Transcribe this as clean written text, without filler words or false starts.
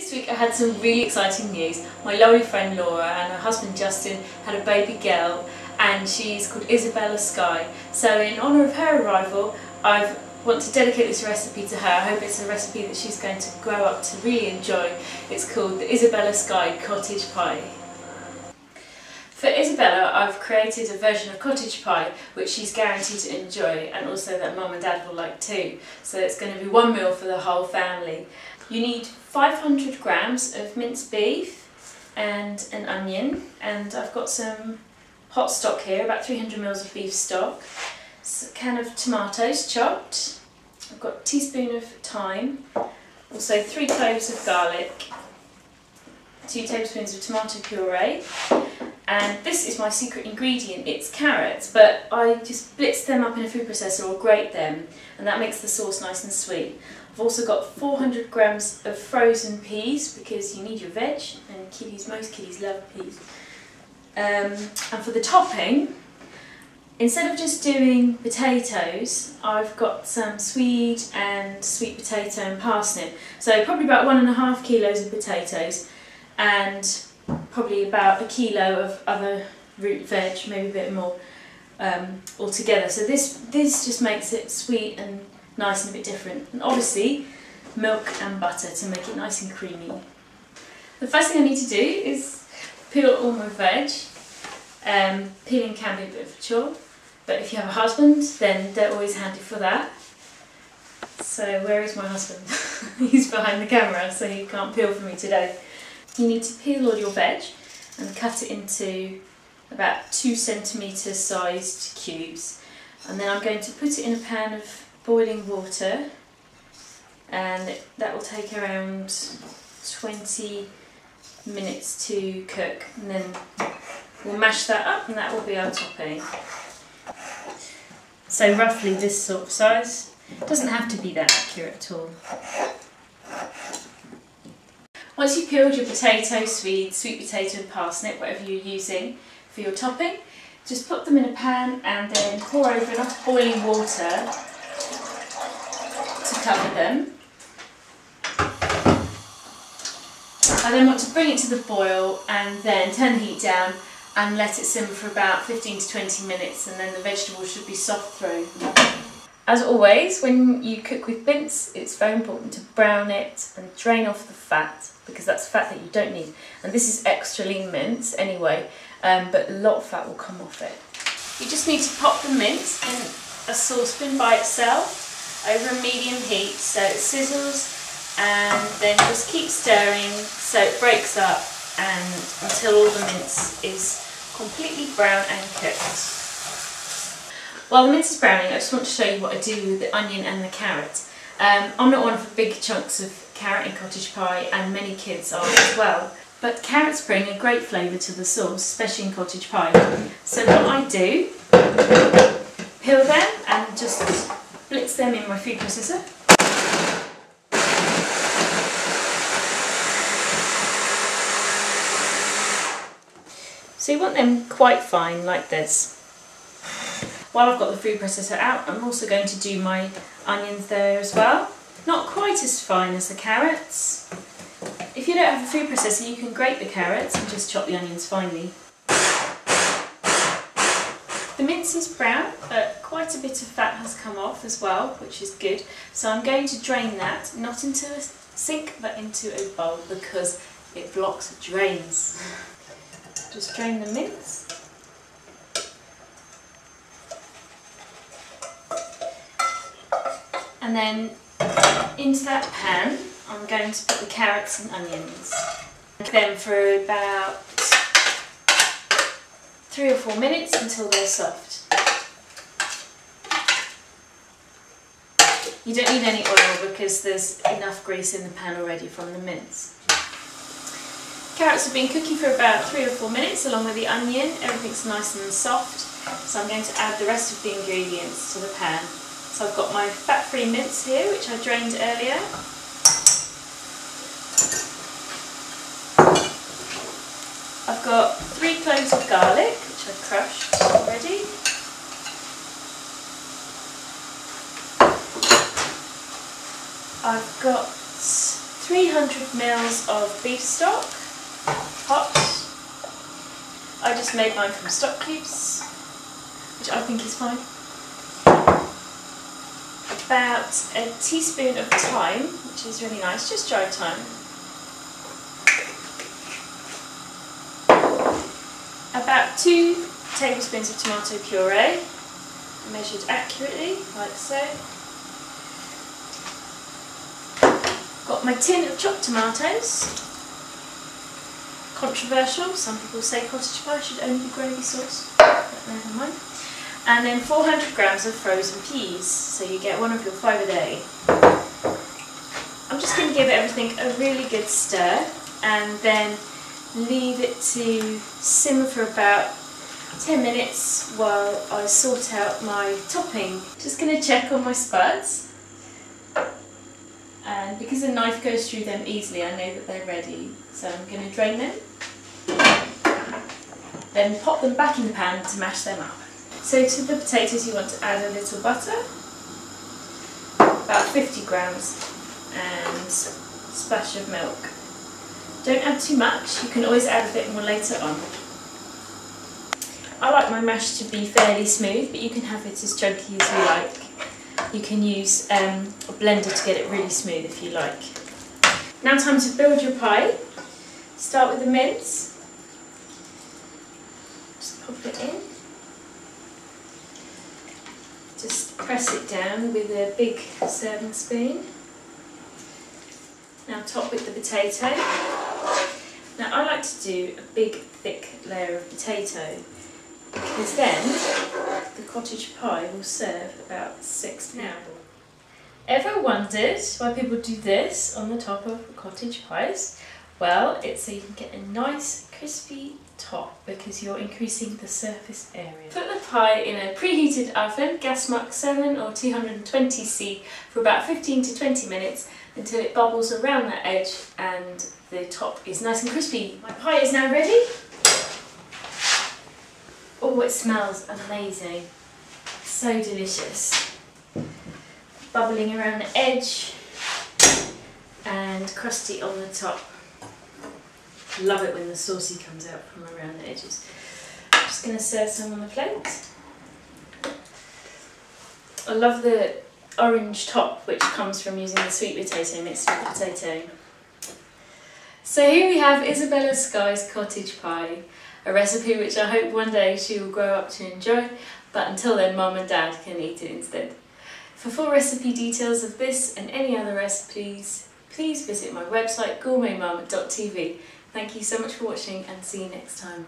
This week I had some really exciting news. My lovely friend Laura and her husband Justin had a baby girl and she's called Isabella Skye. So in honour of her arrival, I want to dedicate this recipe to her. I hope it's a recipe that she's going to grow up to really enjoy. It's called the Isabella Skye Cottage Pie. For Isabella, I've created a version of cottage pie which she's guaranteed to enjoy, and also that Mum and Dad will like too. So it's going to be one meal for the whole family. You need 500 grams of minced beef and an onion, and I've got some hot stock here, about 300 ml of beef stock, a can of tomatoes chopped, I've got a teaspoon of thyme, also 3 cloves of garlic, 2 tablespoons of tomato puree, and this is my secret ingredient. It's carrots, but I just blitz them up in a food processor or grate them, and that makes the sauce nice and sweet. I've also got 400 grams of frozen peas because you need your veg, and most kiddies love peas. And for the topping, instead of just doing potatoes, I've got some swede and sweet potato and parsnip. So probably about 1.5 kilos of potatoes and probably about 1 kilo of other root veg, maybe a bit more altogether. So this just makes it sweet and nice and a bit different. And obviously milk and butter to make it nice and creamy. The first thing I need to do is peel all my veg. Peeling can be a bit of a chore, but if you have a husband then they're always handy for that. So where is my husband? He's behind the camera, so he can't peel for me today. You need to peel all your veg and cut it into about 2 centimetre sized cubes, and then I'm going to put it in a pan of boiling water, and that will take around 20 minutes to cook, and then we'll mash that up and that will be our topping. So roughly this sort of size. It doesn't have to be that accurate at all. Once you've peeled your potato, swede, sweet potato and parsnip, whatever you're using for your topping, just put them in a pan and then pour over enough boiling water to cover them. I then want to bring it to the boil and then turn the heat down and let it simmer for about 15 to 20 minutes, and then the vegetables should be soft through. As always, when you cook with mince, it's very important to brown it and drain off the fat, because that's fat that you don't need. And this is extra lean mince anyway, but a lot of fat will come off it. You just need to pop the mince in a saucepan by itself over a medium heat so it sizzles, and then just keep stirring so it breaks up and until all the mince is completely brown and cooked. While the mince is browning, I just want to show you what I do with the onion and the carrot. I'm not one for big chunks of carrot in cottage pie, and many kids are as well. But carrots bring a great flavour to the sauce, especially in cottage pie. So what I do, peel them and just blitz them in my food processor. So you want them quite fine, like this. While I've got the food processor out, I'm also going to do my onions there as well. Not quite as fine as the carrots. If you don't have a food processor, you can grate the carrots and just chop the onions finely. The mince is brown, but quite a bit of fat has come off as well, which is good. So I'm going to drain that, not into a sink, but into a bowl, because it blocks drains. Just drain the mince. And then into that pan, I'm going to put the carrots and onions. Cook them for about 3 or 4 minutes until they're soft. You don't need any oil because there's enough grease in the pan already from the mince. Carrots have been cooking for about 3 or 4 minutes along with the onion. Everything's nice and soft, so I'm going to add the rest of the ingredients to the pan. So I've got my fat-free mince here, which I drained earlier. I've got 3 cloves of garlic, which I've crushed already. I've got 300 mils of beef stock, hot. I just made mine from stock cubes, which I think is fine. About a teaspoon of thyme, which is really nice, just dried thyme. About 2 tablespoons of tomato puree, measured accurately, like so. Got my tin of chopped tomatoes. Controversial, some people say cottage pie should only be gravy sauce, but never mind. And then 400 grams of frozen peas, so you get one of your 5 a day. I'm just going to give everything a really good stir and then leave it to simmer for about 10 minutes while I sort out my topping. Just going to check on my spuds, and because the knife goes through them easily I know that they're ready, so I'm going to drain them, then pop them back in the pan to mash them up. So to the potatoes you want to add a little butter, about 50 grams, and a splash of milk. Don't add too much, you can always add a bit more later on. I like my mash to be fairly smooth, but you can have it as chunky as you like. You can use a blender to get it really smooth if you like. Now time to build your pie. Start with the mince. Just pop it in. Just press it down with a big serving spoon. Now top with the potato. Now I like to do a big thick layer of potato because then the cottage pie will serve about 6 people. Ever wondered why people do this on the top of cottage pies? Well, it's so you can get a nice crispy top because you're increasing the surface area. Put the pie in a preheated oven, gas mark 7 or 220°C for about 15 to 20 minutes until it bubbles around the edge and the top is nice and crispy. My pie is now ready. Oh, it smells amazing. So delicious. Bubbling around the edge and crusty on the top. Love it when the saucy comes out from around the edges. I'm just going to serve some on the plate. I love the orange top which comes from using the sweet potato mixed with the potato. So here we have Isabella Skye's cottage pie, a recipe which I hope one day she will grow up to enjoy, but until then Mum and Dad can eat it instead. For full recipe details of this and any other recipes, please visit my website gourmetmum.tv. Thank you so much for watching and see you next time.